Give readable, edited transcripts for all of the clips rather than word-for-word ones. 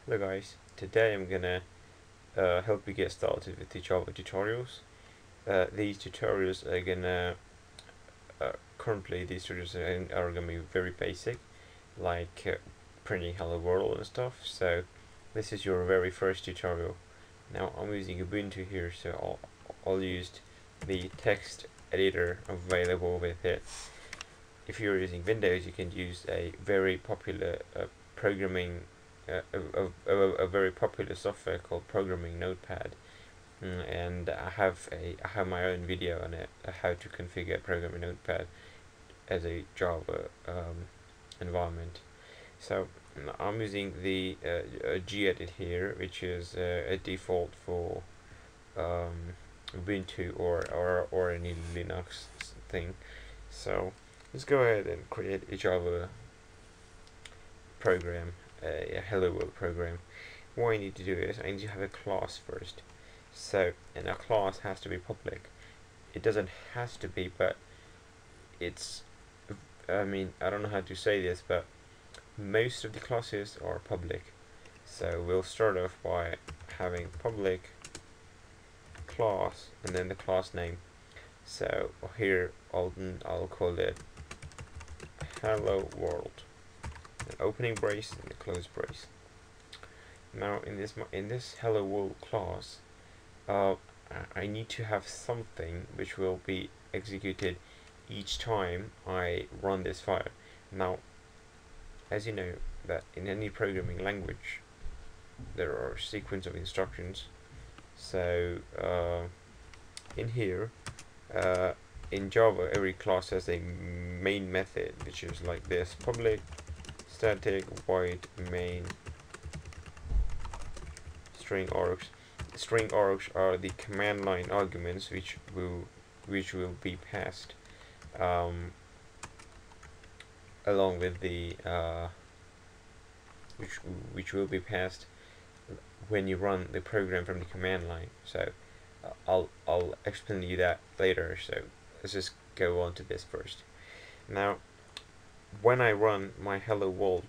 Hello guys, today I'm gonna help you get started with the Java tutorials. These tutorials are gonna currently these tutorials are gonna be very basic, like printing hello world and stuff. So this is your very first tutorial. Now I'm using Ubuntu here, so I'll use the text editor available with it. If you're using Windows, you can use a very popular programming a very popular software called Programming Notepad, and I have my own video on it, how to configure Programming Notepad as a Java environment. So I'm using the gedit here, which is a default for Ubuntu or any Linux thing. So let's go ahead and create a Java program, a hello world program. What I need to do is I need to have a class first. So, and a class has to be public. It doesn't has to be, but it's, I mean, I don't know how to say this, but most of the classes are public. So we'll start off by having public class and then the class name. So here I'll call it hello world, an opening brace and a close brace. Now in this hello world class, I need to have something which will be executed each time I run this file. Now, as you know, that in any programming language there are a sequence of instructions. So in here, in Java, every class has a main method, which is like this: public static void main string args. String args are the command line arguments which will be passed along with the which will be passed when you run the program from the command line. So I'll explain to you that later. So let's just go on to this first. Now, when I run my hello world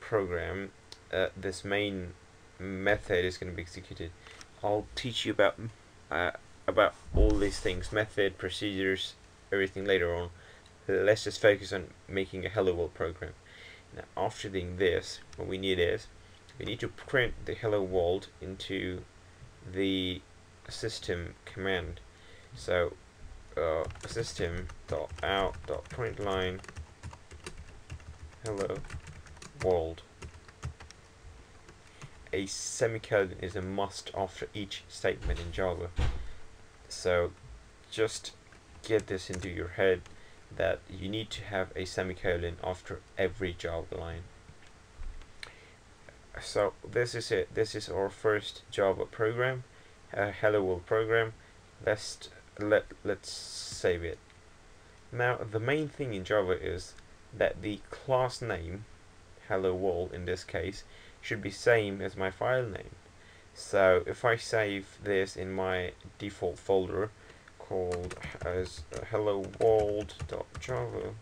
program, this main method is going to be executed. I'll teach you about all these things, method, procedures, everything later on. Let's just focus on making a hello world program. Now, after doing this, what we need is we need to print the hello world into the system command. So system.out.println hello world. A semicolon is a must after each statement in Java. So just get this into your head that you need to have a semicolon after every Java line. So this is it. This is our first Java program, hello world program. Let's save it. Now the main thing in Java is that the class name, hello world in this case, should be same as my file name. So if I save this in my default folder called as hello world.java,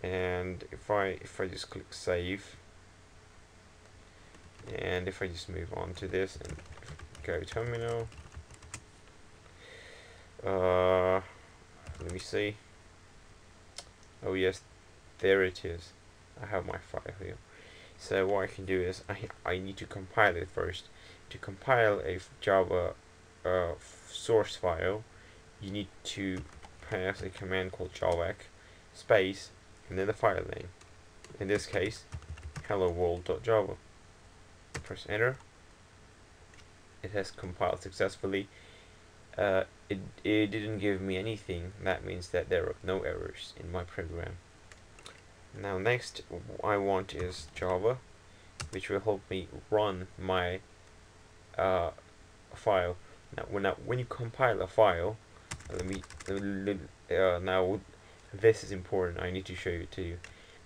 and if I just click save, and if I just move on to this and go terminal, let me see. Oh yes, there it is. I have my file here. So what I can do is I need to compile it first. To compile a Java source file, you need to pass a command called javac space and then the file name. In this case, hello world.java. Press enter. It has compiled successfully. It didn't give me anything. That means that there are no errors in my program. Now next I want is Java, which will help me run my file. Now when you compile a file, now this is important. I need to show it to you.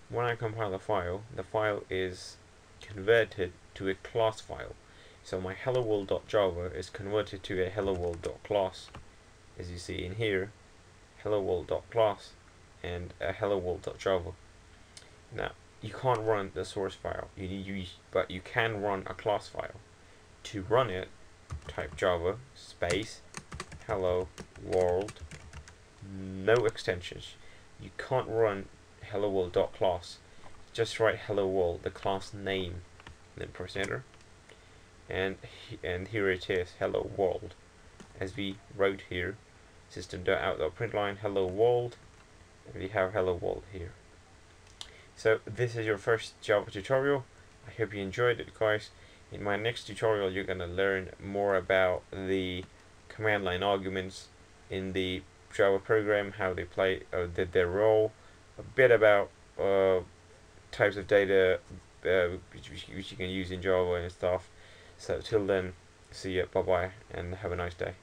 When I compile a file, the file is converted to a class file. So my hello world.java is converted to a hello world.class, as you see in here, hello world.class and a hello world.java. Now you can't run the source file. But you can run a class file. To run it, type Java space hello world, no extensions. You can't run hello world.class. Just write hello world, the class name, then press enter. And here it is, hello world. As we wrote here, system.out.println hello world, and we have hello world here. So this is your first Java tutorial. I hope you enjoyed it, guys. In my next tutorial, you're gonna learn more about the command line arguments in the Java program, how they play, their role, a bit about types of data which you can use in Java and stuff. So till then, see ya, bye bye, and have a nice day.